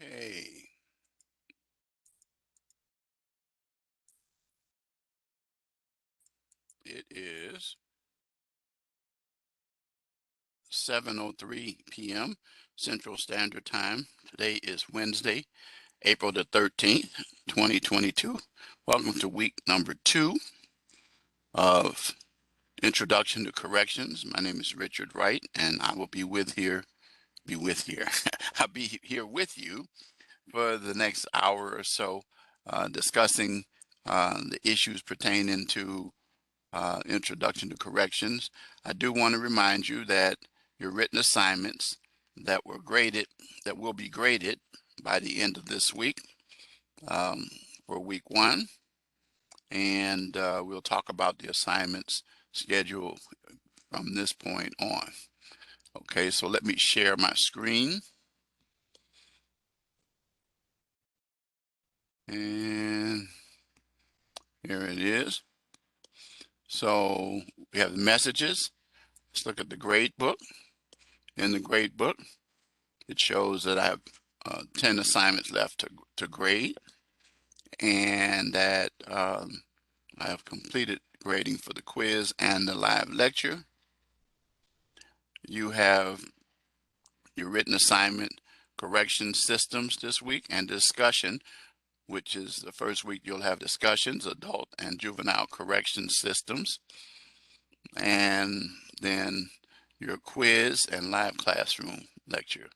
Okay. It is 7:03 p.m. Central Standard Time. Today is Wednesday, April the 13th, 2022. Welcome to week number 2 of Introduction to Corrections. My name is Richard Wright, and I will I'll be here with you for the next hour or so, discussing the issues pertaining to Introduction to Corrections. I do want to remind you that your written assignments that will be graded by the end of this week, for week 1, and we'll talk about the assignments scheduled from this point on. Okay, so let me share my screen. And here it is. So we have the messages. Let's look at the grade book. In the grade book, it shows that I have 10 assignments left to grade, and that I have completed grading for the quiz and the live lecture. You have your written assignment, correction systems this week, and discussion, which is the first week you'll have discussions, adult and juvenile correction systems, and then your quiz and live classroom lecture.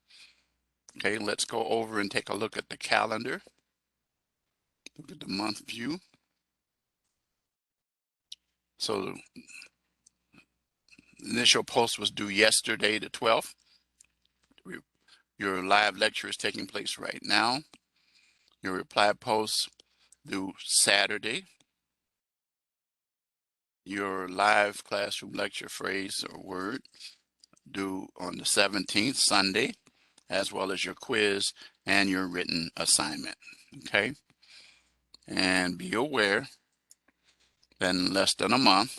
Okay, let's go over and take a look at the calendar. Look at the month view. So the initial post was due yesterday, the 12th. Your live lecture is taking place right now. Your reply post due Saturday. Your live classroom lecture phrase or word due on the 17th, Sunday, as well as your quiz and your written assignment. Okay? And be aware that in less than a month,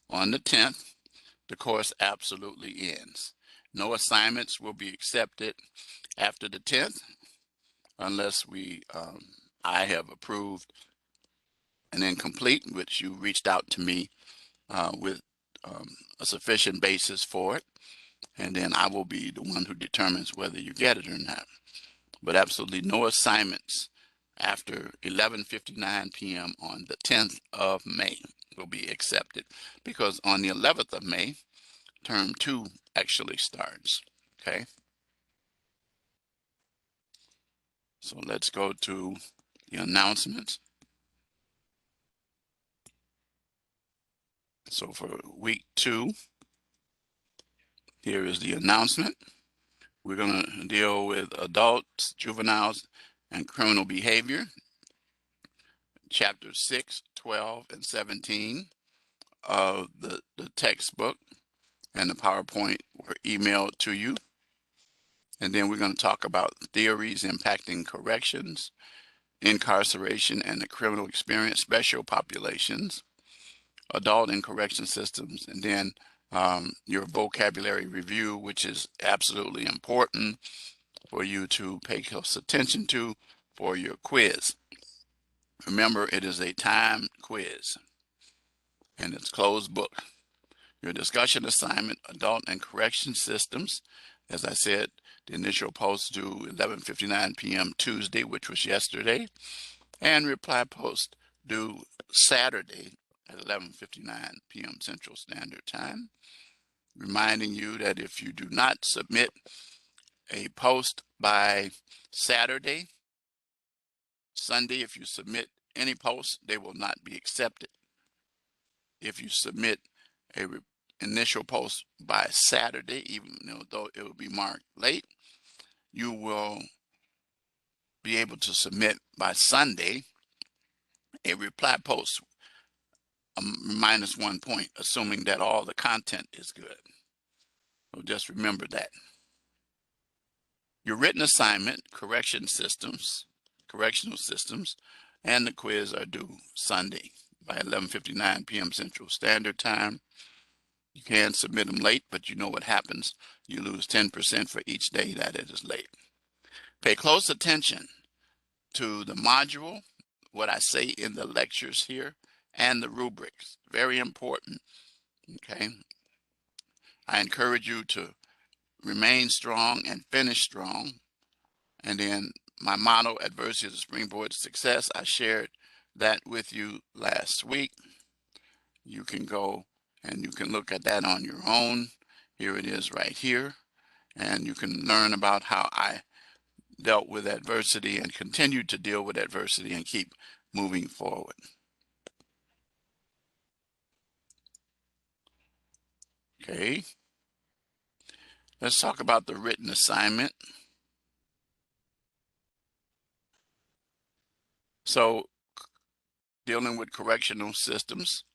on the 10th, the course absolutely ends. No assignments will be accepted after the 10th unless I have approved an incomplete, which you reached out to me with a sufficient basis for it, and then I will be the one who determines whether you get it or not. But absolutely no assignments after 11:59 p.m. on the 10th of May will be accepted, because on the 11th of May, term 2 actually starts. Okay, so let's go to the announcements. So for week 2, here is the announcement. We're going to deal with adults, juveniles, and criminal behavior. Chapters 6, 12, and 17 of the textbook and the PowerPoint were emailed to you. And then we're going to talk about theories impacting corrections, incarceration, and the criminal experience, special populations, adult and correction systems, and then your vocabulary review, which is absolutely important for you to pay close attention to for your quiz. Remember, it is a timed quiz and it's closed book. Your discussion assignment, adult and correction systems. As I said, the initial post due 11:59 p.m. Tuesday, which was yesterday, and reply post due Saturday at 11:59 p.m. Central Standard Time. Reminding you that if you do not submit a post by Saturday, Sunday, if you submit any post, they will not be accepted. If you submit a initial post by Saturday, even though it will be marked late, you will be able to submit by Sunday a reply post, -1 point, assuming that all the content is good. So just remember that. Your written assignment, correctional systems, and the quiz are due Sunday by 11:59 p.m. Central Standard Time. You can submit them late, but you know what happens. You lose 10% for each day that it is late. Pay close attention to the module, what I say in the lectures here, and the rubrics. Very important, okay? I encourage you to remain strong and finish strong. And then my motto, adversity is a springboard to success. I shared that with you last week. You can go and you can look at that on your own. Here it is right here. And you can learn about how I dealt with adversity and continue to deal with adversity and keep moving forward. Okay. Let's talk about the written assignment. So, dealing with correctional systems.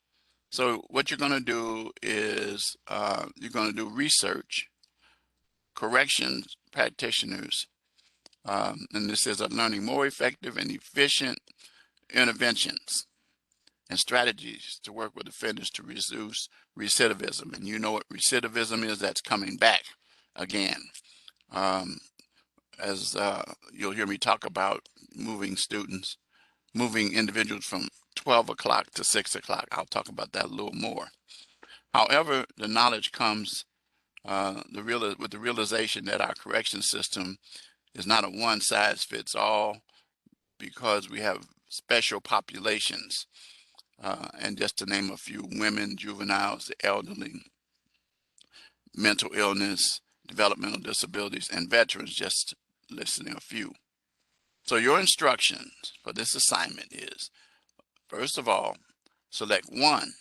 So what you're going to do is you're going to do research, corrections practitioners, and this is learning more effective and efficient interventions and strategies to work with offenders to reduce recidivism. And you know what recidivism is? That's coming back again. As you'll hear me talk about moving individuals from 12 o'clock to 6 o'clock. I'll talk about that a little more. However, the knowledge comes with the realization that our correction system is not a one-size-fits-all, because we have special populations, and just to name a few: women, juveniles, the elderly, mental illness, developmental disabilities, and veterans, just listing a few. So your instructions for this assignment is, first of all, select one,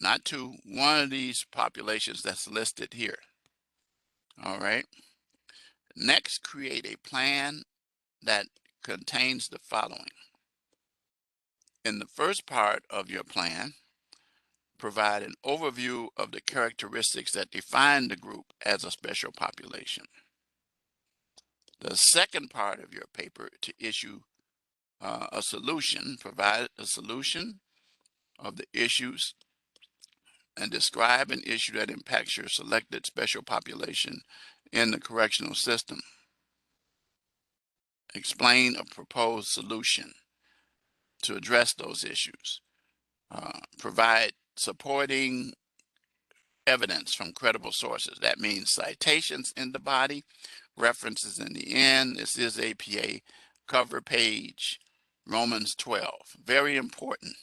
not two, one of these populations that's listed here. All right. Next, create a plan that contains the following. In the first part of your plan, provide an overview of the characteristics that define the group as a special population. The second part of your paper, to issue a solution, provide a solution of the issues and describe an issue that impacts your selected special population in the correctional system. Explain a proposed solution to address those issues. Provide supporting evidence from credible sources. That means citations in the body, references in the end. This is APA cover page, Romans 12. Very important.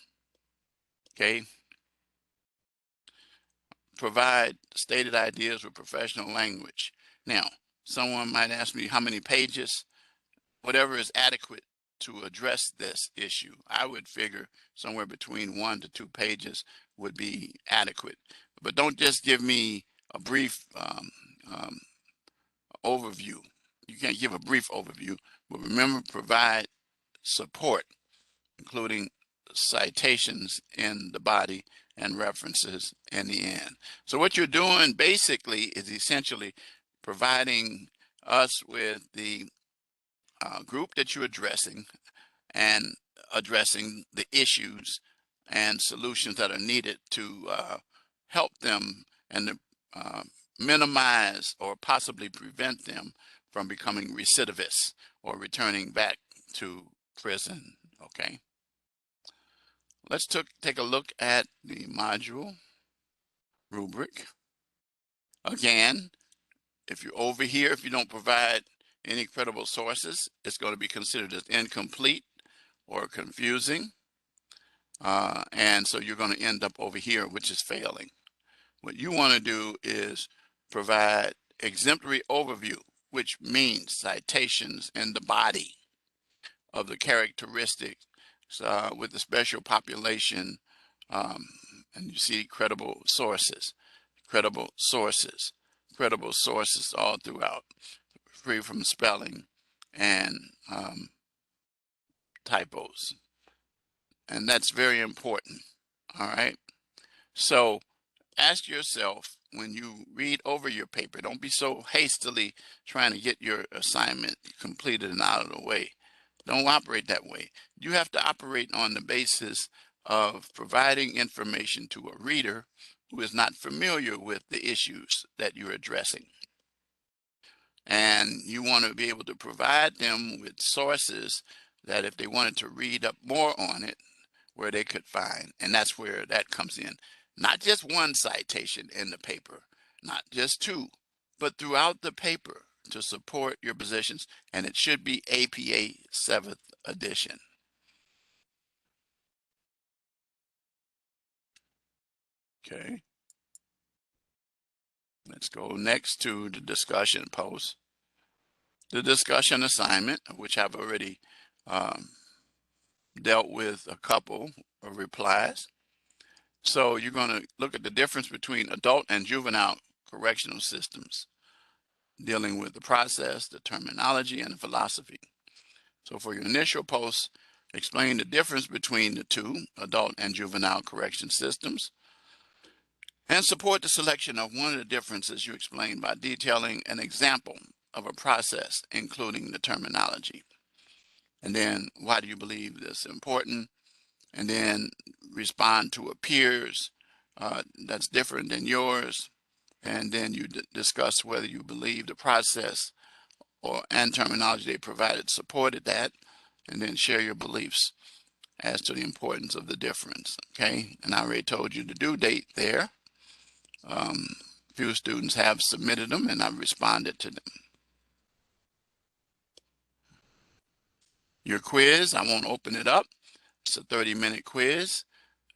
Okay. Provide stated ideas with professional language. Now, someone might ask me how many pages. Whatever is adequate to address this issue. I would figure somewhere between 1 to 2 pages would be adequate. But don't just give me a brief overview. You can't give a brief overview, but remember, provide support, including citations in the body and references in the end. So what you're doing basically is essentially providing us with the group that you're addressing and addressing the issues and solutions that are needed to help them and to minimize or possibly prevent them from becoming recidivists or returning back to prison. Okay. Let's take a look at the module rubric. Again, if you're over here, if you don't provide any credible sources, it's going to be considered as incomplete or confusing. And so you're going to end up over here, which is failing. What you want to do is provide exemplary overview, which means citations in the body of the characteristics with the special population. And you see credible sources all throughout, free from spelling and typos. And that's very important. All right. So ask yourself, when you read over your paper, don't be so hastily trying to get your assignment completed and out of the way. Don't operate that way. You have to operate on the basis of providing information to a reader who is not familiar with the issues that you're addressing. And you want to be able to provide them with sources that if they wanted to read up more on it, where they could find. And that's where that comes in. Not just one citation in the paper, not just two, but throughout the paper to support your positions. And it should be APA 7th edition. Okay. Let's go next to the discussion post. The discussion assignment, which I've already dealt with a couple of replies. So you're going to look at the difference between adult and juvenile correctional systems, dealing with the process, the terminology, and the philosophy. So for your initial post, explain the difference between the two, adult and juvenile correction systems, and support the selection of one of the differences you explained by detailing an example of a process, including the terminology. And then, why do you believe this is important? And then respond to a peers that's different than yours. And then you discuss whether you believe the process and terminology they provided supported that, and then share your beliefs as to the importance of the difference. Okay, and I already told you the due date there. Few students have submitted them, and I've responded to them. Your quiz, I won't open it up. It's a 30-minute quiz.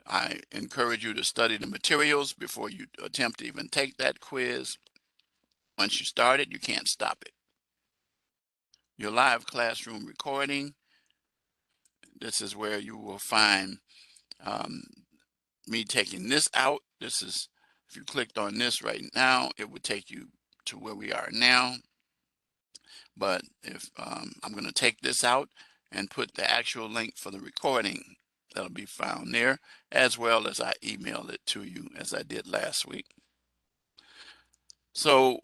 I encourage you to study the materials before you attempt to even take that quiz. Once you start it, you can't stop it. Your live classroom recording, this is where you will find me taking this out. This is, if you clicked on this right now, it would take you to where we are now. But if I'm going to take this out and put the actual link for the recording, that'll be found there, as well as I email it to you as I did last week. So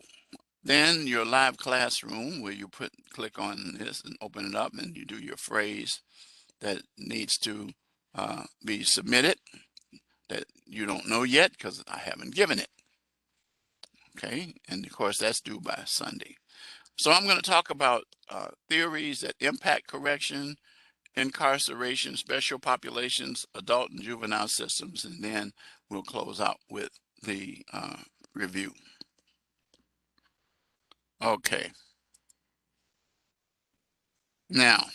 then your live classroom, where you click on this and open it up, and you do your phrase that needs to be submitted that you don't know yet because I haven't given it. Okay, and of course that's due by Sunday. So I'm going to talk about theories that impact correction, incarceration, special populations, adult and juvenile systems, and then we'll close out with the review. Okay. Now,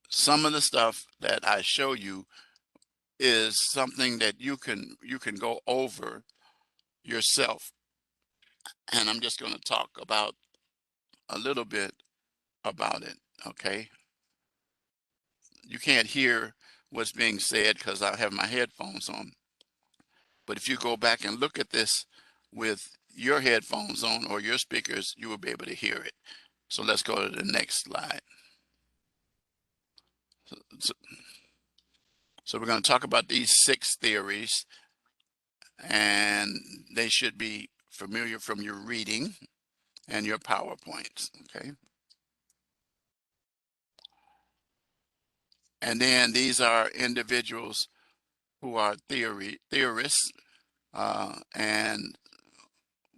some of the stuff that I show you is something that you can go over yourself, and I'm just going to talk about a little bit about it. Okay, you can't hear what's being said because I have my headphones on, but if you go back and look at this with your headphones on or your speakers, you will be able to hear it. So let's go to the next slide. So we're going to talk about these 6 theories, and they should be familiar from your reading and your PowerPoints. Okay. And then these are individuals who are theorists, and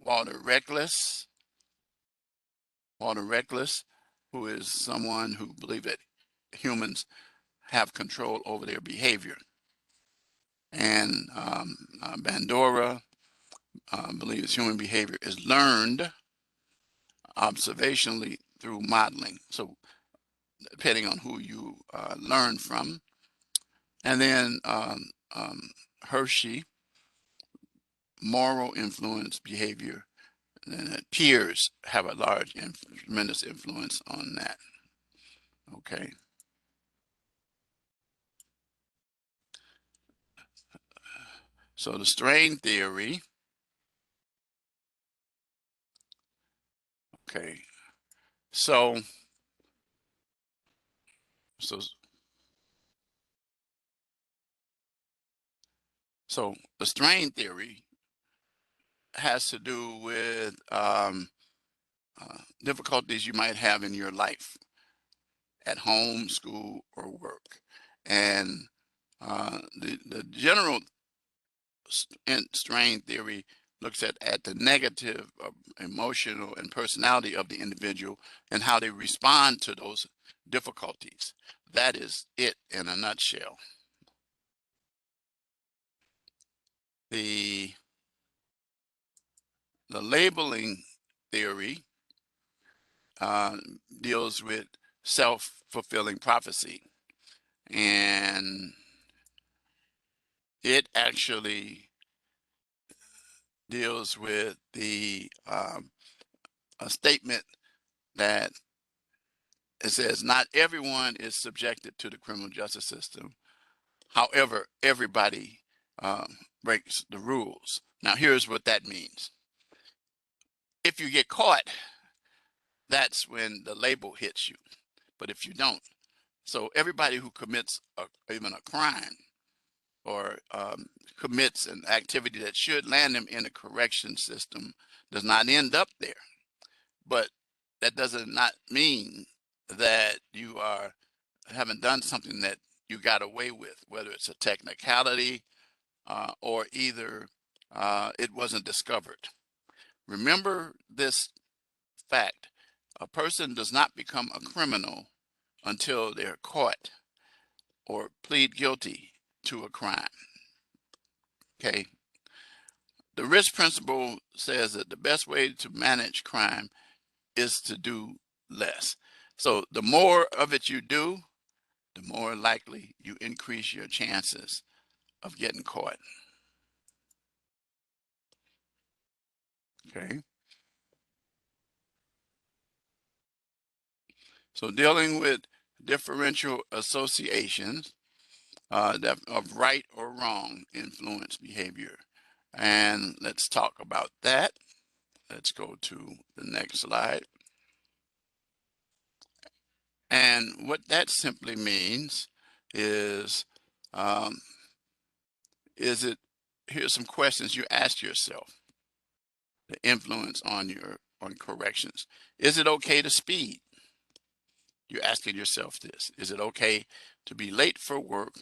Walter Reckless, who is someone who believes that humans have control over their behavior. And Bandura believes human behavior is learned observationally through modeling. So depending on who you learn from. And then Hershey, moral influence behavior, and peers have a large, tremendous influence on that. Okay. So the strain theory. Okay. So so so the strain theory has to do with difficulties you might have in your life, at home, school, or work. And the general strain theory looks at the negative emotional and personality of the individual and how they respond to those difficulties. That is it in a nutshell. The labeling theory uh, deals with self-fulfilling prophecy, and it actually deals with a statement that it says not everyone is subjected to the criminal justice system. However, everybody breaks the rules. Now, here's what that means. If you get caught, that's when the label hits you. But if you don't, so everybody who commits even a crime or commits an activity that should land them in a correction system does not end up there. But that does not mean that you haven't done something that you got away with, whether it's a technicality or either it wasn't discovered. Remember this fact: a person does not become a criminal until they're caught or plead guilty to a crime. Okay. The risk principle says that the best way to manage crime is to do less. So the more of it you do, the more likely you increase your chances of getting caught. Okay. So dealing with differential associations of right or wrong influence behavior. And let's talk about that. Let's go to the next slide. And what that simply means um, is it, here's some questions you ask yourself, the influence on corrections. Is it okay to speed? You're asking yourself this. Is it okay to be late for work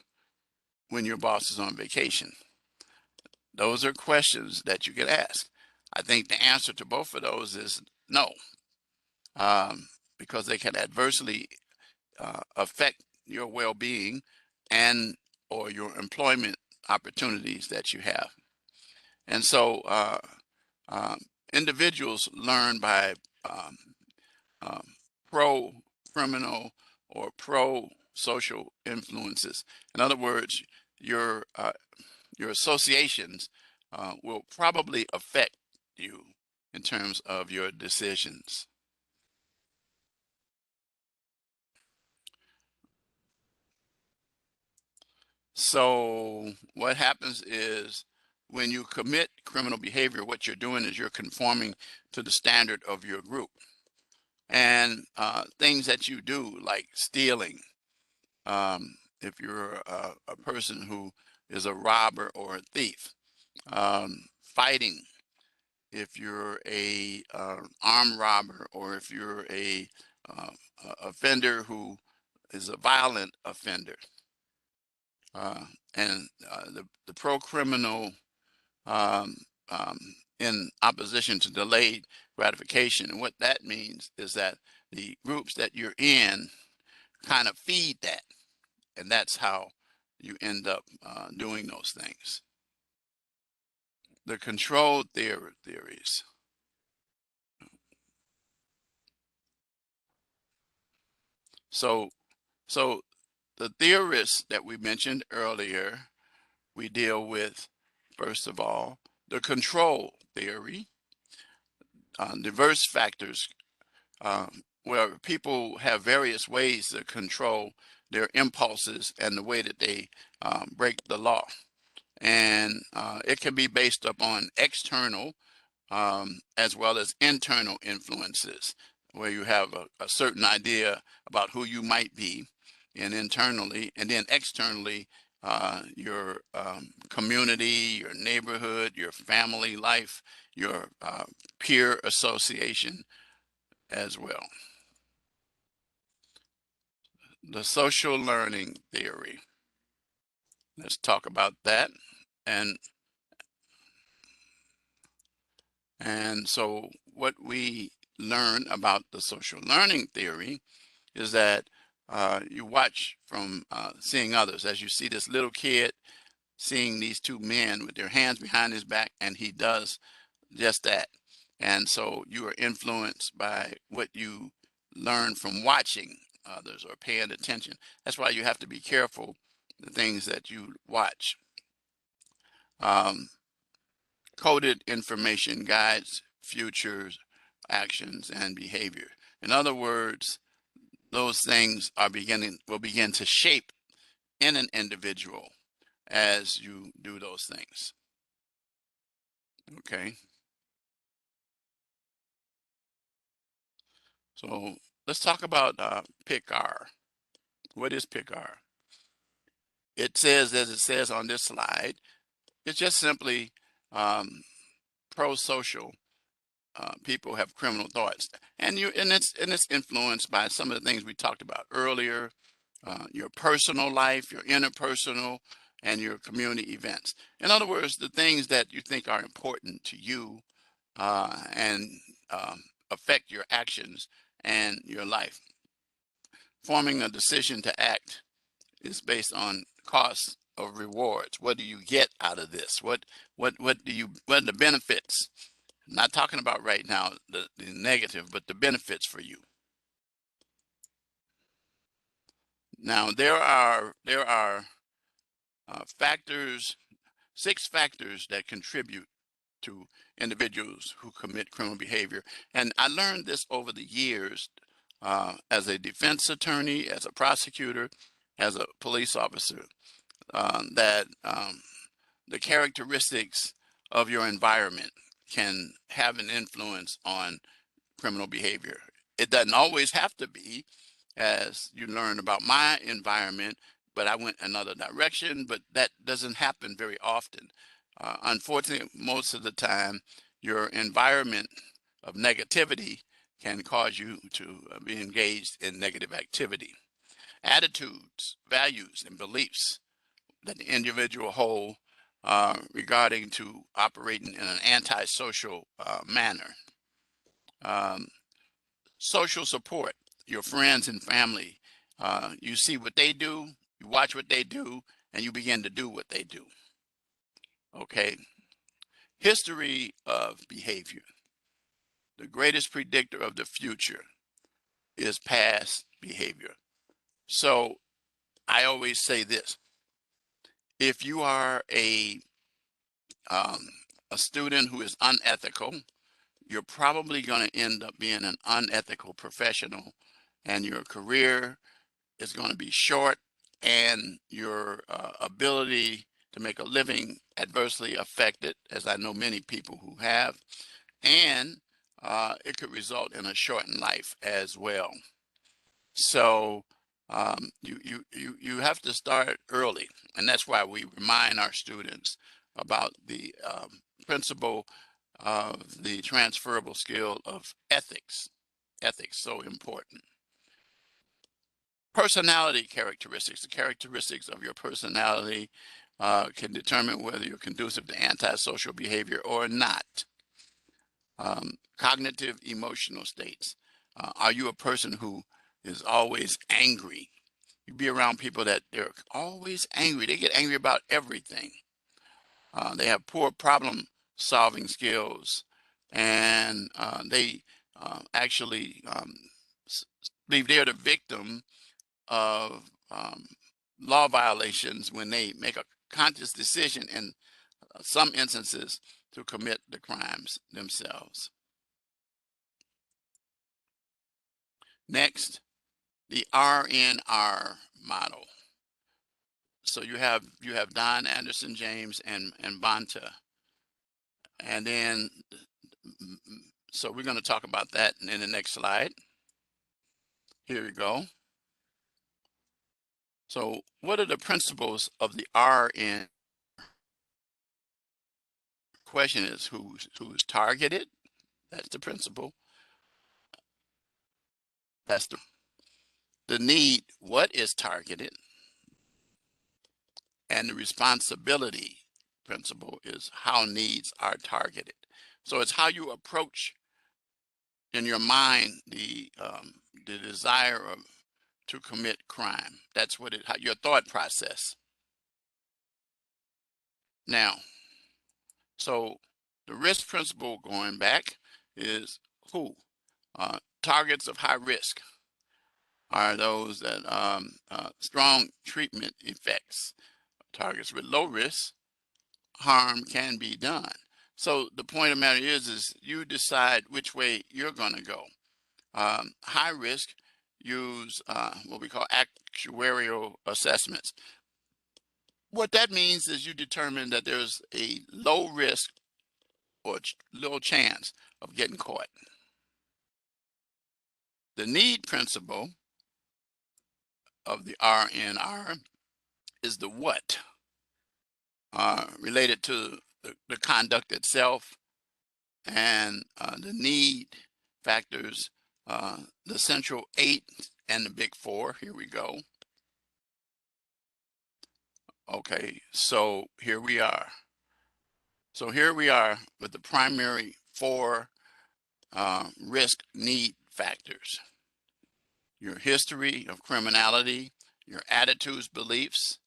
when your boss is on vacation? Those are questions that you can ask. I think the answer to both of those is no, because they can adversely affect your well-being and or your employment opportunities that you have. And so individuals learn by um, um, pro-criminal or pro-social influences. In other words, your associations will probably affect you in terms of your decisions. So what happens is when you commit criminal behavior, what you're doing is you're conforming to the standard of your group. And things that you do, like stealing, if you're a person who is a robber or a thief, fighting, if you're a armed robber, or if you're uh, a offender who is a violent offender, uh, and the pro-criminal um, um, in opposition to delayed gratification. And what that means is that the groups that you're in kind of feed that, and that's how you end up doing those things. The control theories. So, so the theorists that we mentioned earlier, we deal with, first of all, the control theory, diverse factors, where people have various ways to control their impulses and the way that they break the law. And it can be based upon external as well as internal influences, where you have a certain idea about who you might be, and internally, and then externally, your community, your neighborhood, your family life, your peer association as well. The social learning theory. Let's talk about that. And And so what we learn about the social learning theory is that you watch from seeing others. As you see this little kid seeing these two men with their hands behind his back, and he does just that. And so you are influenced by what you learn from watching others or paying attention. That's why you have to be careful the things that you watch. Um, Coded information guides futures, actions, and behavior. In other words, those things will begin to shape in an individual as you do those things. Okay. So let's talk about PICR. What is PICR? It says, as it says on this slide, it's just simply um, pro-social. People have criminal thoughts, and it's influenced by some of the things we talked about earlier, your personal life, your interpersonal, and your community events. In other words, the things that you think are important to you and affect your actions and your life. Forming a decision to act is based on costs of rewards. What do you get out of this? What are the benefits? I'm not talking about right now the negative, but the benefits for you. Now there are factors, 6 factors that contribute to individuals who commit criminal behavior. And I learned this over the years as a defense attorney, as a prosecutor, as a police officer, that the characteristics of your environment can have an influence on criminal behavior. It doesn't always have to be, as you learn about my environment, but I went another direction, but that doesn't happen very often. Unfortunately, most of the time, your environment of negativity can cause you to be engaged in negative activity. Attitudes, values, and beliefs that the individual hold regarding to operating in an antisocial manner. Um, Social support, your friends and family. You see what they do, you watch what they do, and you begin to do what they do. Okay. History of behavior. The greatest predictor of the future is past behavior. So I always say this: if you are um, a student who is unethical, you're probably going to end up being an unethical professional, and your career is going to be short, and your ability to make a living adversely affected, as I know many people who have, and it could result in a shortened life as well. So you have to start early, and that's why we remind our students about the principle of the transferable skill of ethics. Ethics so important. Personality characteristics. The characteristics of your personality can determine whether you're conducive to antisocial behavior or not. Cognitive emotional states. Are you a person who is always angry? You be around people that they're always angry. They get angry about everything. They have poor problem solving skills, and they actually believe they're the victim of law violations when they make a conscious decision in some instances to commit the crimes themselves. Next, the RNR model. So you have Don Anderson, James, and Bonta, and then so we're going to talk about that in the next slide. Here we go. So what are the principles of the RN? Question is who's targeted? That's the principle. That's the need, what is targeted, and the responsibility principle is how needs are targeted. So it's how you approach in your mind the desire to commit crime. That's what your thought process. Now, so the risk principle going back is who? Targets of high risk are those that strong treatment effects. Targets with low risk, harm can be done. So the point of the matter is you decide which way you're going to go. High risk, use what we call actuarial assessments. What that means is you determine that there's a low risk or little chance of getting caught. The need principle of the RNR is the what, related to the conduct itself, and the need factors, the central 8 and the big 4. Here we go. Okay, so here we are. So here we are with the primary 4 risk need factors: your history of criminality, your attitudes, beliefs,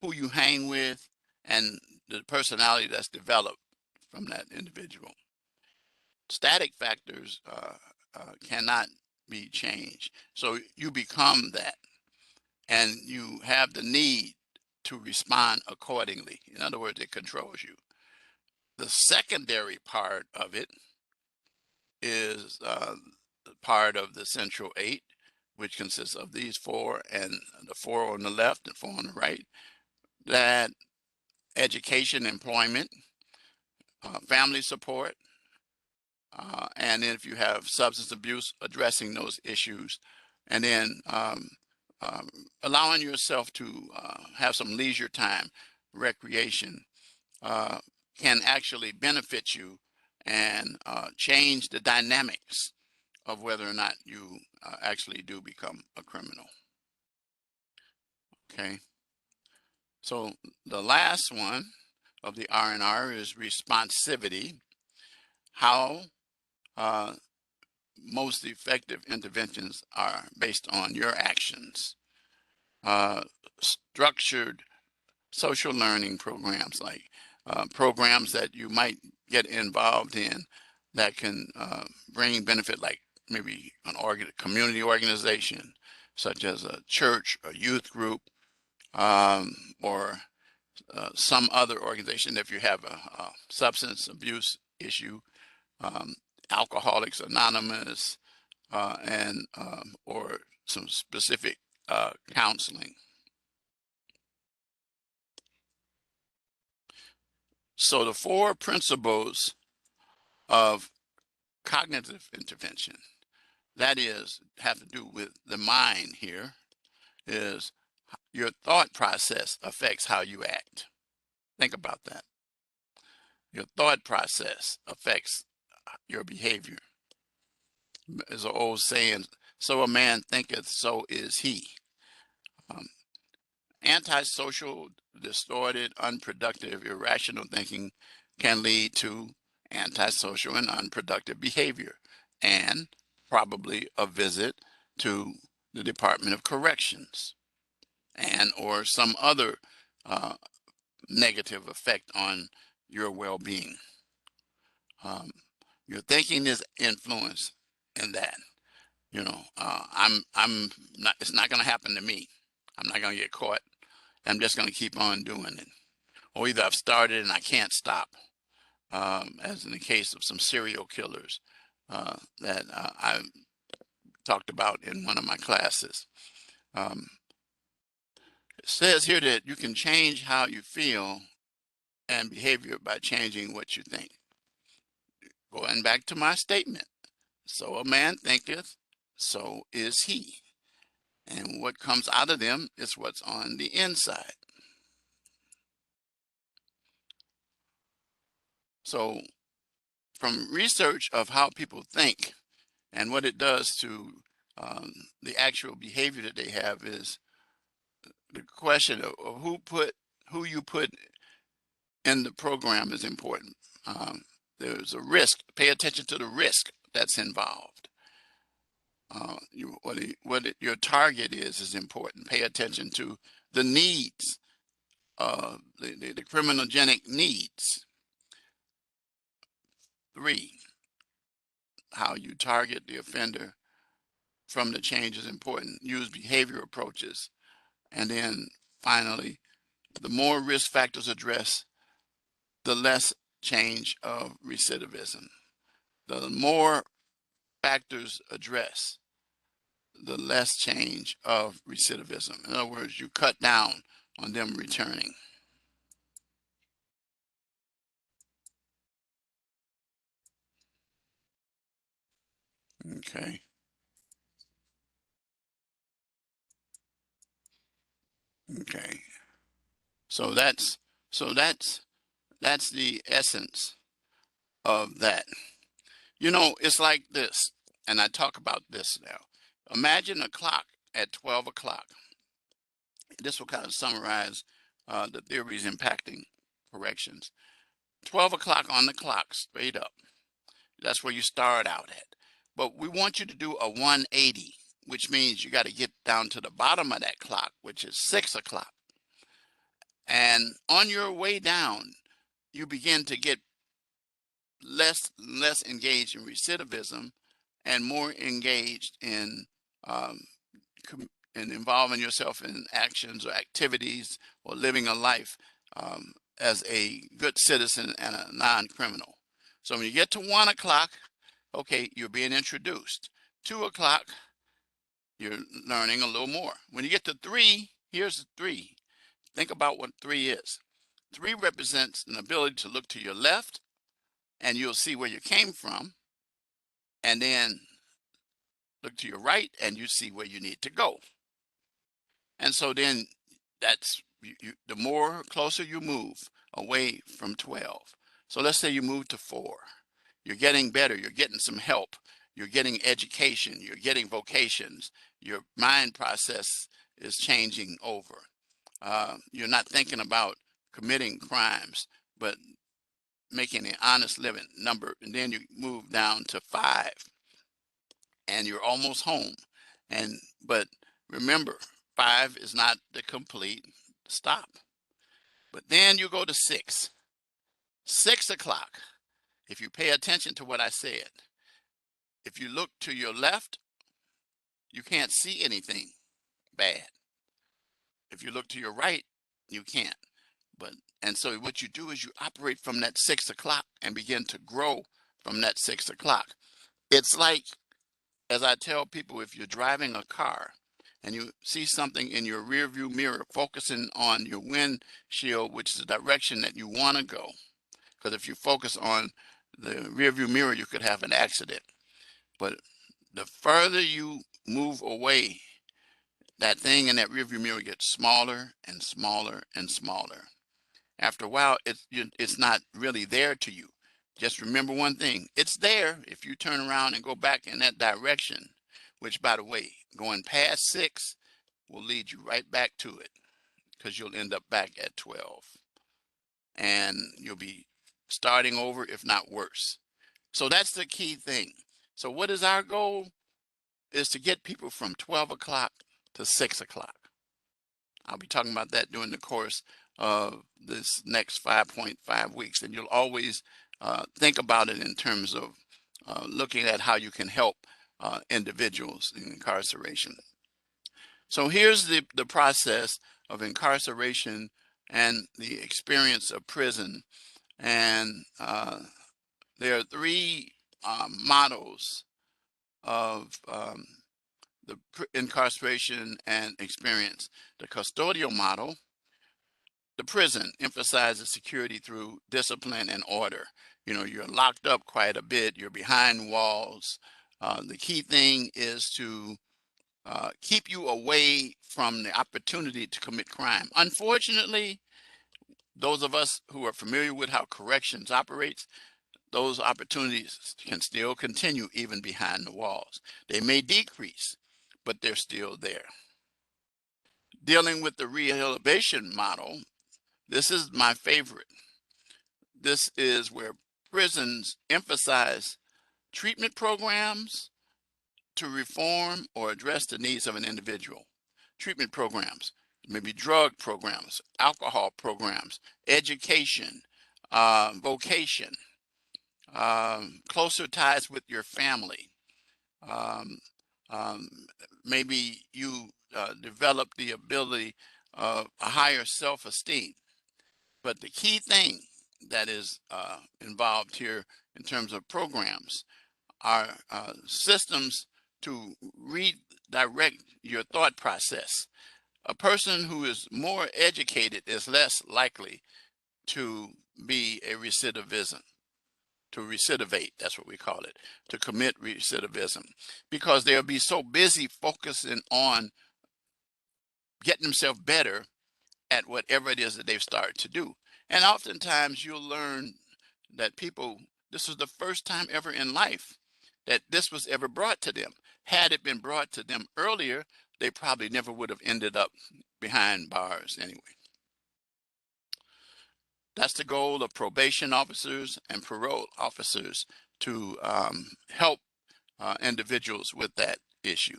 who you hang with, and the personality that's developed from that individual. Static factors cannot be changed. So you become that, and you have the need to respond accordingly. In other words, it controls you. The secondary part of it is part of the central 8, which consists of these 4 and the 4 on the left and 4 on the right. That education, employment, family support, and then if you have substance abuse, addressing those issues, and then allowing yourself to have some leisure time, recreation, can actually benefit you and change the dynamics of whether or not you actually do become a criminal. Okay. So the last one of the R&R is responsivity. How most effective interventions are based on your actions. Structured social learning programs, like programs that you might get involved in that can bring benefit, like maybe an community organization, such as a church, a youth group, or some other organization. If you have a substance abuse issue, Alcoholics Anonymous, and or some specific counseling. So the 4 principles of cognitive intervention, that is, have to do with the mind here, is your thought process affects how you act. Think about that. Your thought process affects your behavior. There's an old saying, so a man thinketh, so is he. Antisocial, distorted, unproductive, irrational thinking can lead to antisocial and unproductive behavior, and probably a visit to the Department of Corrections and or some other negative effect on your well-being. Your thinking is influenced in that. You know, I'm not. It's not going to happen to me. I'm not going to get caught. I'm just going to keep on doing it. Or either I've started and I can't stop, as in the case of some serial killers that I talked about in one of my classes. It says here that you can change how you feel and behavior by changing what you think. Going back to my statement, so a man thinketh, so is he. And what comes out of them is what's on the inside. So from research of how people think and what it does to the actual behavior that they have, is the question of who you put in the program is important. there's a risk. Pay attention to the risk that's involved. Your target is important. Pay attention to the needs, the criminogenic needs. 3, how you target the offender from the change is important. Use behavior approaches. And then finally, the more risk factors addressed, the less change of recidivism. The more factors addressed, the less change of recidivism. In other words, you cut down on them returning. Okay. Okay. So that's that's the essence of that. You know, it's like this, and I talk about this now. Imagine a clock at 12 o'clock. This will kind of summarize the theories impacting corrections. 12 o'clock on the clock, straight up. That's where you start out at. But we want you to do a 180, which means you got to get down to the bottom of that clock, which is 6 o'clock. And on your way down, you begin to get less engaged in recidivism and more engaged in involving yourself in actions or activities or living a life as a good citizen and a non-criminal. So when you get to 1 o'clock, okay, you're being introduced. 2 o'clock, you're learning a little more. When you get to 3, here's 3. Think about what 3 is. 3 represents an ability to look to your left and you'll see where you came from, and then look to your right and you see where you need to go. And so then that's the more closer you move away from 12. So let's say you move to 4. You're getting better. You're getting some help. You're getting education. You're getting vocations. Your mind process is changing over. You're not thinking about committing crimes, but making an honest living number. And then you move down to 5 and you're almost home. But remember, 5 is not the complete stop. But then you go to 6. 6 o'clock, if you pay attention to what I said, if you look to your left, you can't see anything bad. If you look to your right, you can't. And so what you do is you operate from that 6 o'clock and begin to grow from that 6 o'clock. It's like, as I tell people, if you're driving a car and you see something in your rear view mirror, focusing on your windshield, which is the direction that you want to go. Because if you focus on the rear view mirror, you could have an accident. But the further you move away, that thing in that rear view mirror gets smaller and smaller and smaller. After a while, it's not really there to you. Just remember one thing, it's there if you turn around and go back in that direction, which, by the way, going past 6 will lead you right back to it, because you'll end up back at 12 and you'll be starting over, if not worse. So that's the key thing. So what is our goal? Is to get people from 12 o'clock to 6 o'clock. I'll be talking about that during the course of this next 5.5 weeks. And you'll always think about it in terms of looking at how you can help individuals in incarceration. So here's the process of incarceration and the experience of prison. And there are 3 models of the incarceration and experience. The custodial model, the prison emphasizes security through discipline and order. You know, you're locked up quite a bit, you're behind walls. The key thing is to keep you away from the opportunity to commit crime. Unfortunately, those of us who are familiar with how corrections operates, those opportunities can still continue even behind the walls. They may decrease, but they're still there. Dealing with the rehabilitation model, this is my favorite. This is where prisons emphasize treatment programs to reform or address the needs of an individual. Treatment programs, maybe drug programs, alcohol programs, education, vocation, closer ties with your family. Um, um, Maybe you develop the ability of a higher self-esteem. But the key thing that is involved here in terms of programs are systems to redirect your thought process. A person who is more educated is less likely to be a recidivism, to recidivate, that's what we call it, to commit recidivism, because they'll be so busy focusing on getting themselves better at whatever it is that they've started to do. And oftentimes you'll learn that people, this was the first time ever in life that this was ever brought to them. Had it been brought to them earlier, they probably never would have ended up behind bars anyway. That's the goal of probation officers and parole officers, to help individuals with that issue,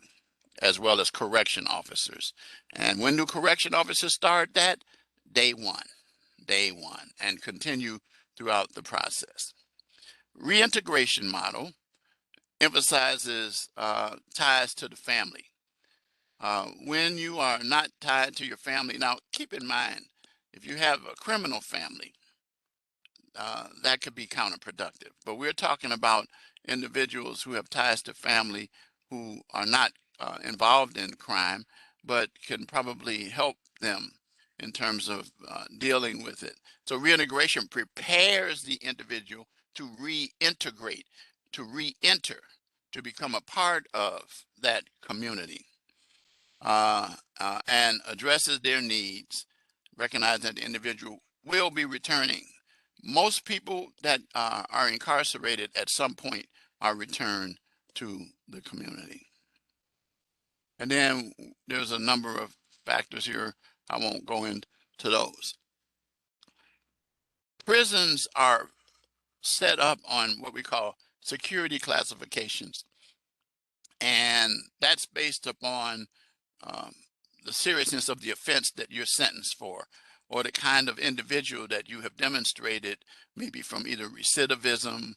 as well as correction officers. And when do correction officers start that? Day one, and continue throughout the process. Reintegration model emphasizes ties to the family. When you are not tied to your family, now keep in mind, if you have a criminal family, that could be counterproductive. But we're talking about individuals who have ties to family who are not involved in crime, but can probably help them in terms of dealing with it. So reintegration prepares the individual to reintegrate, to re-enter, to become a part of that community, and addresses their needs, recognize that the individual will be returning. Most people that are incarcerated at some point are returned to the community. And then there's a number of factors here. I won't go into those. Prisons are set up on what we call security classifications. And that's based upon um, the seriousness of the offense that you're sentenced for, or the kind of individual that you have demonstrated, maybe from either recidivism,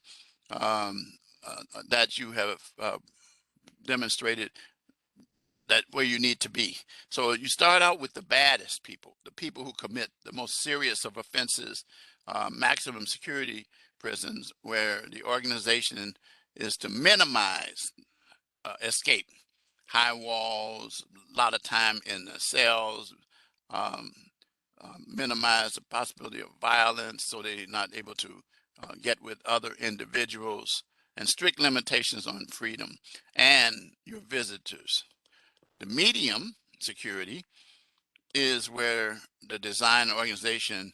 that you have demonstrated that where you need to be. So you start out with the baddest people, the people who commit the most serious of offenses, maximum security prisons, where the organization is to minimize escape. High walls, a lot of time in the cells, um, minimize the possibility of violence so they're not able to get with other individuals, and strict limitations on freedom and your visitors. The medium security is where the design organization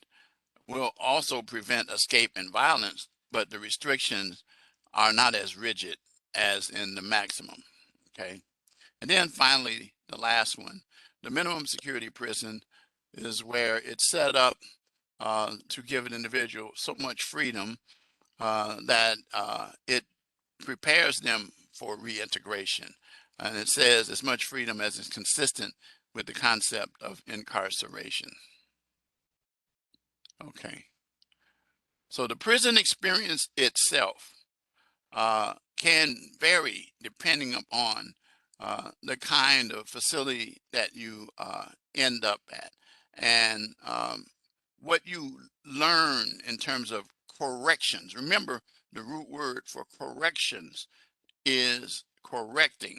will also prevent escape and violence, but the restrictions are not as rigid as in the maximum, okay? And then finally, the last one, the minimum security prison, is where it's set up to give an individual so much freedom that it prepares them for reintegration. And it says as much freedom as is consistent with the concept of incarceration. Okay. So the prison experience itself can vary depending upon the kind of facility that you end up at, and what you learn in terms of corrections. Remember, the root word for corrections is correcting,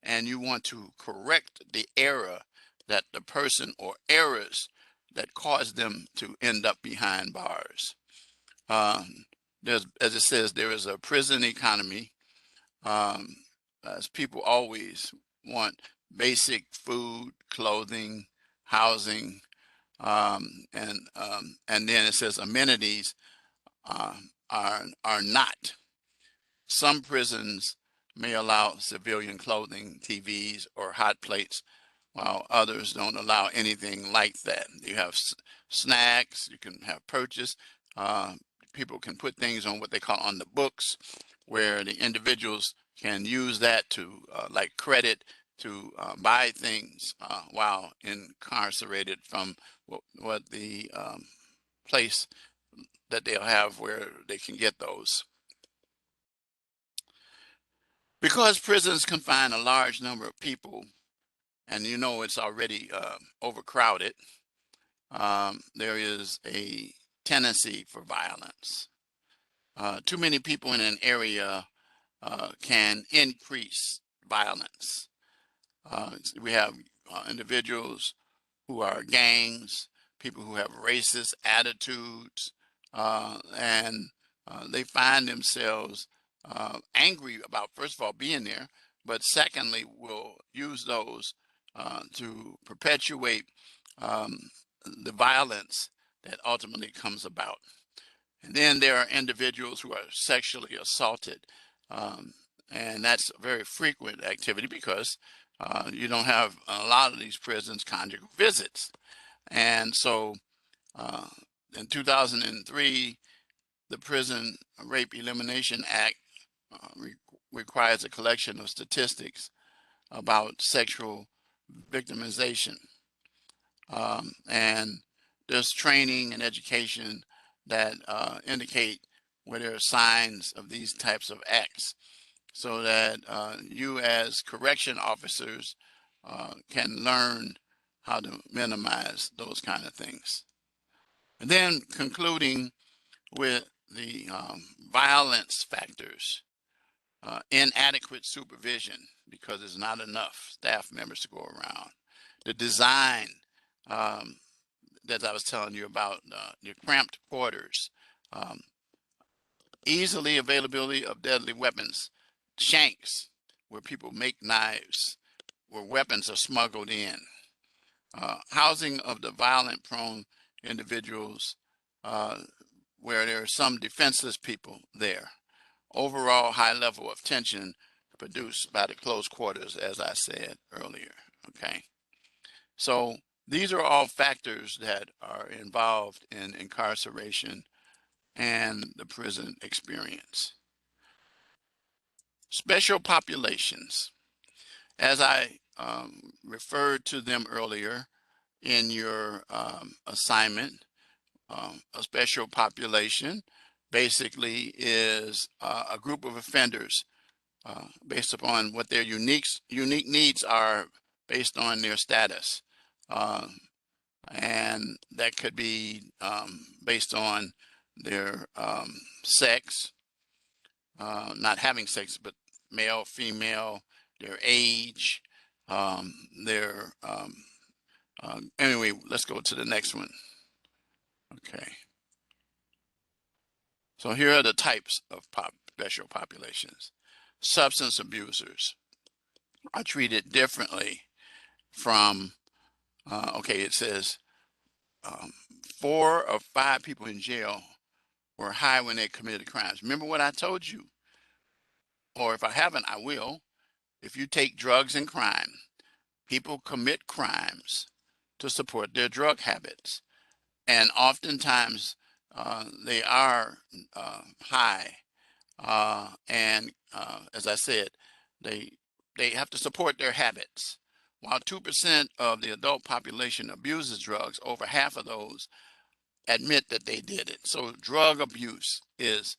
and you want to correct the error that the person, or errors that caused them to end up behind bars. There's, as it says, there is a prison economy, as people always want basic food, clothing, housing, and then it says amenities are not. Some prisons may allow civilian clothing, TVs, or hot plates, while others don't allow anything like that. You have snacks, you can have purchase, people can put things on what they call on the books, where the individuals can use that to like credit to buy things while incarcerated from what the place that they'll have where they can get those. Because prisons confine a large number of people, and you know it's already overcrowded, there is a tendency for violence. Too many people in an area can increase violence. We have individuals who are gangs, people who have racist attitudes, and they find themselves angry about, first of all, being there, but secondly, will use those to perpetuate the violence that ultimately comes about. And then there are individuals who are sexually assaulted. And that's a very frequent activity because you don't have a lot of these prisons conjugal visits. And so in 2003, the Prison Rape Elimination Act requires a collection of statistics about sexual victimization. And there's training and education that indicate where there are signs of these types of acts, so that you as correction officers can learn how to minimize those kind of things. And then concluding with the violence factors, inadequate supervision because there's not enough staff members to go around. The design that I was telling you about, your cramped quarters, easily availability of deadly weapons, shanks, where people make knives, where weapons are smuggled in, housing of the violent prone individuals, where there are some defenseless people there, overall high level of tension produced by the close quarters, as I said earlier. Okay, so these are all factors that are involved in incarceration and the prison experience. Special populations, as I referred to them earlier in your assignment, a special population basically is a group of offenders based upon what their unique needs are based on their status. And that could be based on their sex, not having sex, but male, female, their age, their, anyway, let's go to the next one. Okay. So here are the types of special populations. Substance abusers are treated differently from, okay, it says 4 of 5 people in jail were high when they committed crimes. Remember what I told you? Or if I haven't, I will. If you take drugs and crime, people commit crimes to support their drug habits. And oftentimes they are high. And as I said, they have to support their habits. While 2% of the adult population abuses drugs, over half of those admit that they did it. So drug abuse is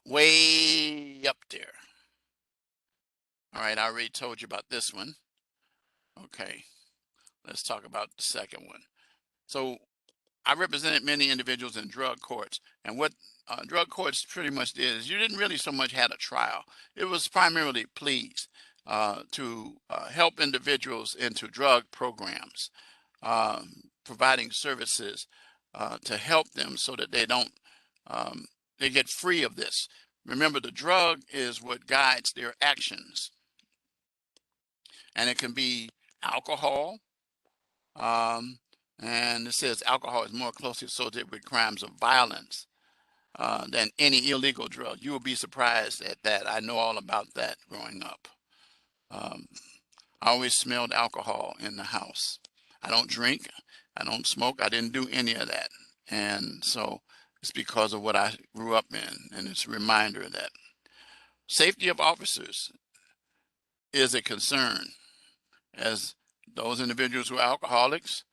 way up there. All right, I already told you about this one. Okay, let's talk about the second one. So I represented many individuals in drug courts, and what drug courts pretty much did is you didn't really so much had a trial. It was primarily pleas to help individuals into drug programs, providing services to help them so that they don't, they get free of this. Remember, the drug is what guides their actions. And it can be alcohol, and it says alcohol is more closely associated with crimes of violence than any illegal drug. You will be surprised at that. I know all about that growing up. I always smelled alcohol in the house. I don't drink, I don't smoke, I didn't do any of that. And so It's because of what I grew up in, and it's a reminder that safety of officers is a concern, as those individuals who are alcoholics,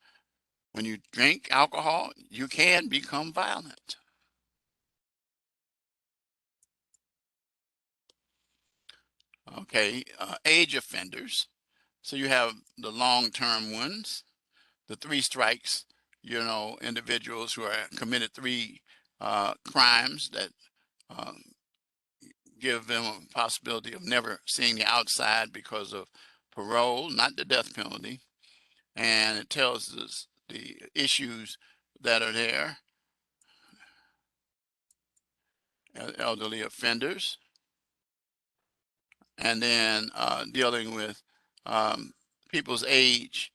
when you drink alcohol, you can become violent. Okay, age offenders. So you have the long-term ones, the three strikes, individuals who are committed three crimes that um, give them a possibility of never seeing the outside because of parole, not the death penalty. And it tells us the issues that are there, elderly offenders, and then dealing with people's age.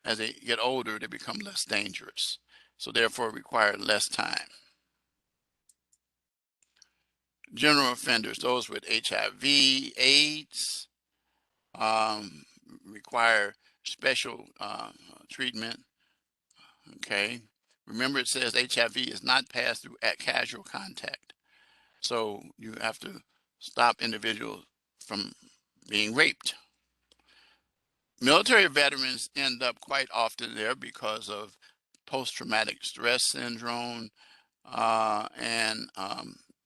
As they get older, they become less dangerous, so therefore require less time. General offenders, those with HIV, AIDS, um, require special treatment. Okay, remember it says HIV is not passed through at casual contact, so you have to stop individuals from being raped. Military veterans end up quite often there because of post-traumatic stress syndrome, and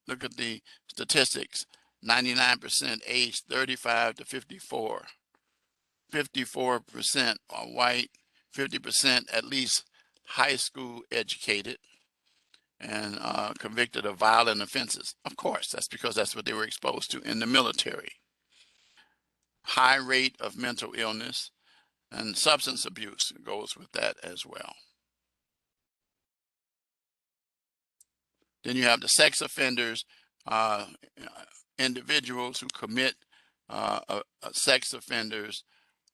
look at the statistics. 99% age 35 to 54. 54% are white, 50% at least high school educated, and convicted of violent offenses. Of course, that's because that's what they were exposed to in the military. High rate of mental illness and substance abuse goes with that as well. Then you have the sex offenders, uh, individuals who commit sex offenders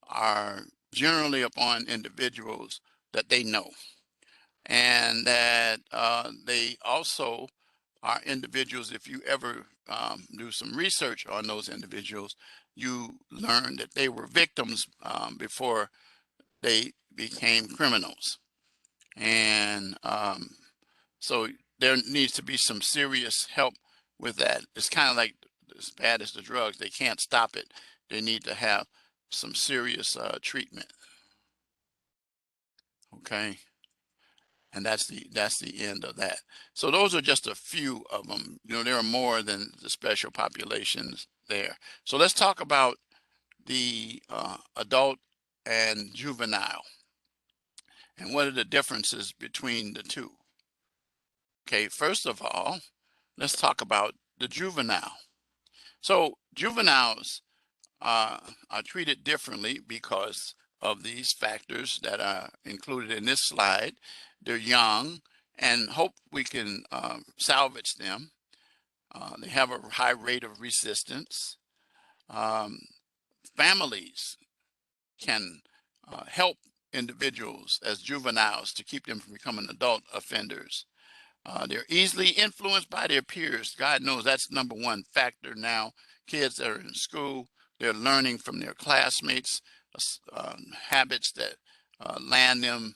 are generally upon individuals that they know, and that they also are individuals. If you ever do some research on those individuals, you learn that they were victims before they became criminals. And so there needs to be some serious help with that. It's kind of like as bad as the drugs. They can't stop it. They need to have some serious treatment. Okay, and that's the end of that. So those are just a few of them. There are more than the special populations there. So let's talk about the adult and juvenile, and what are the differences between the two. Okay, first of all, let's talk about the juvenile. So juveniles are treated differently because of these factors that are included in this slide. They're young, and hope we can salvage them. They have a high rate of resistance. Um, Families can help individuals as juveniles to keep them from becoming adult offenders. They're easily influenced by their peers. God knows that's number one factor now. Kids that are in school, they're learning from their classmates habits that land them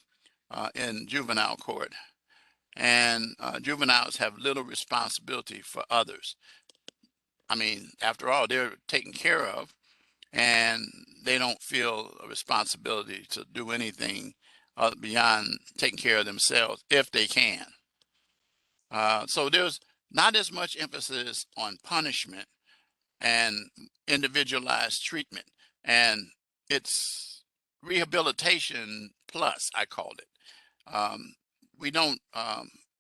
in juvenile court. And juveniles have little responsibility for others. I mean, after all, they're taken care of, and they don't feel a responsibility to do anything beyond taking care of themselves if they can. So there's not as much emphasis on punishment and individualized treatment, and it's rehabilitation plus, I called it. We don't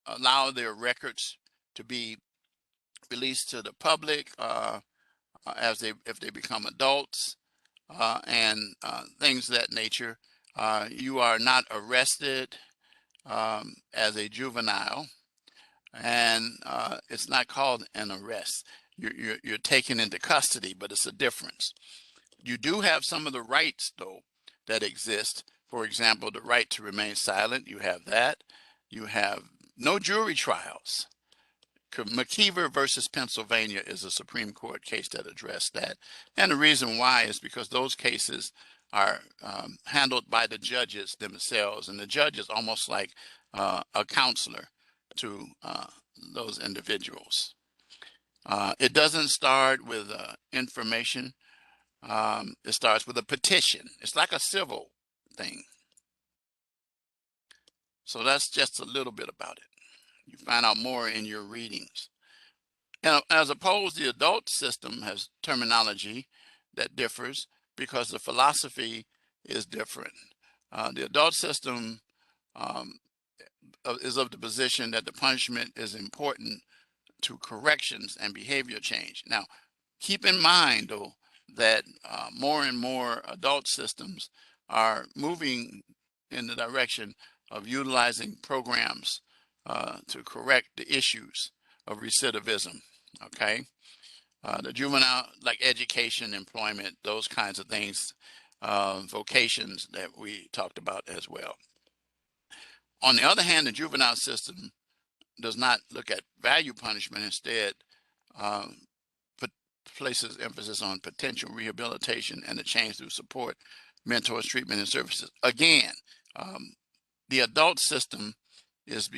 allow their records to be released to the public if they become adults, and things of that nature. You are not arrested as a juvenile, and it's not called an arrest. You're taken into custody, but it's a difference. You do have some of the rights, though, that exist. For example, the right to remain silent. You have that. You have no jury trials. McKeever versus Pennsylvania is a Supreme Court case that addressed that. And the reason why is because those cases are handled by the judges themselves. And the judge is almost like a counselor. to those individuals. It doesn't start with information. It starts with a petition. It's like a civil thing. So that's just a little bit about it. You find out more in your readings. Now, as opposed, the adult system has terminology that differs because the philosophy is different. The adult system um, is of the position that the punishment is important to corrections and behavior change. Now, keep in mind, though, that more and more adult systems are moving in the direction of utilizing programs to correct the issues of recidivism, okay? The juvenile, like education, employment, those kinds of things, vocations that we talked about as well. On the other hand, the juvenile system does not look at value punishment. Instead, um, places emphasis on potential rehabilitation and the change through support, mentors, treatment, and services. Again, the adult system is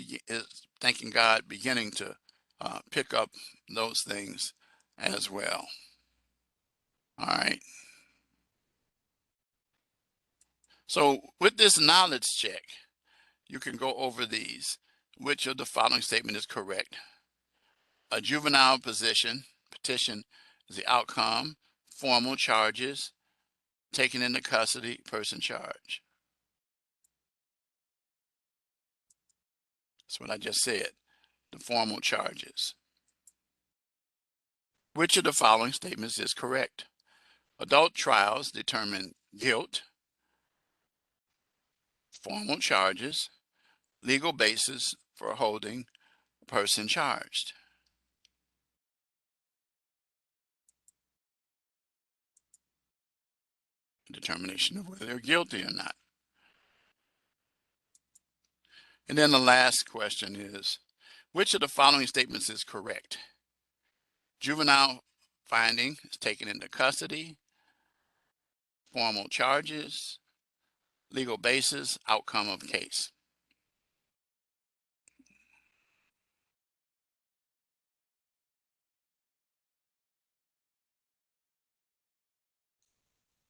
thanking God, beginning to pick up those things as well. All right. So with this knowledge check, you can go over these. Which of the following statement is correct? A juvenile petition is the outcome. Formal charges, taken into custody, person charged. That's what I just said, the formal charges. Which of the following statements is correct? Adult trials determine guilt, formal charges, legal basis for holding person charged. Determination of whether they're guilty or not. And then the last question is, which of the following statements is correct? Juvenile finding is taken into custody, formal charges, legal basis, outcome of case.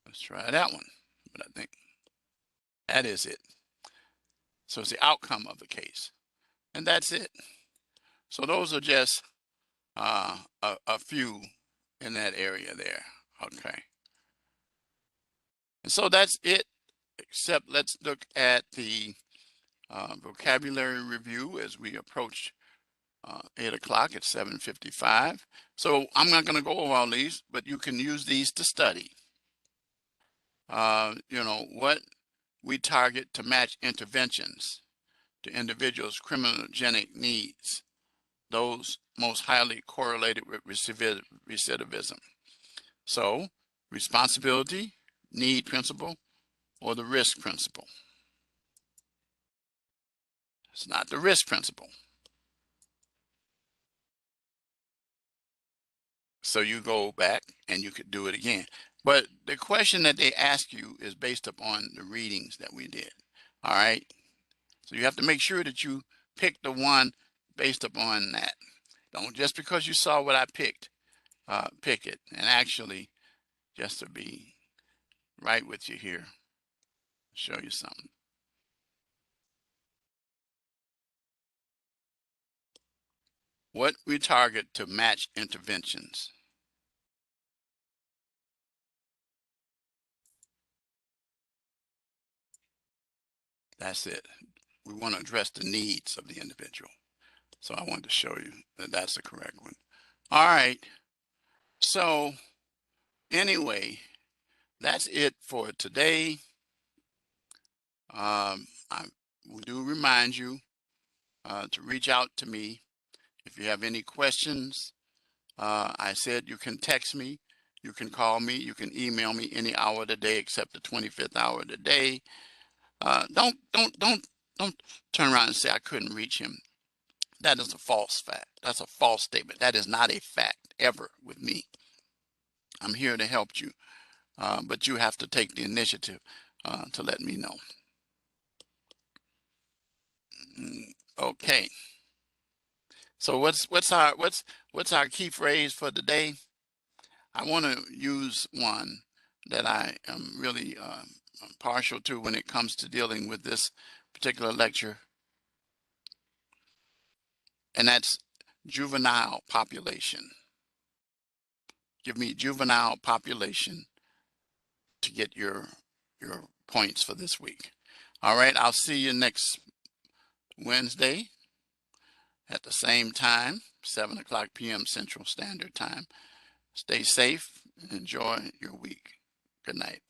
Let's try that one, but I think that is it. So it's the outcome of the case, and that's it. So those are just a few in that area there. Okay. And so that's it, except let's look at the vocabulary review as we approach 8 o'clock at 7:55. So I'm not going to go over all these, but you can use these to study. You know, what we target to match interventions to individuals' criminogenic needs, those most highly correlated with recidivism. So, responsibility, need principle, or the risk principle. It's not the risk principle. So you go back and you could do it again. But the question that they ask you is based upon the readings that we did. All right. So you have to make sure that you pick the one based upon that. Don't just because you saw what I picked, pick it. And actually, just to be right with you here, show you something. What we target to match interventions. That's it. We want to address the needs of the individual. So I wanted to show you that that's the correct one. All right. So anyway, that's it for today. I do remind you to reach out to me if you have any questions. I said you can text me, you can call me, you can email me any hour of the day except the 25th hour of the day. Don't turn around and say I couldn't reach him. That is a false fact. That's a false statement. That is not a fact ever with me. I'm here to help you, but you have to take the initiative to let me know. Okay. So what's our key phrase for today? I want to use one that I am really partial to when it comes to dealing with this particular lecture, and that's juvenile population. Give me juvenile population to get your points for this week. All right, I'll see you next Wednesday at the same time, 7 o'clock p.m. Central Standard Time. Stay safe and enjoy your week. Good night.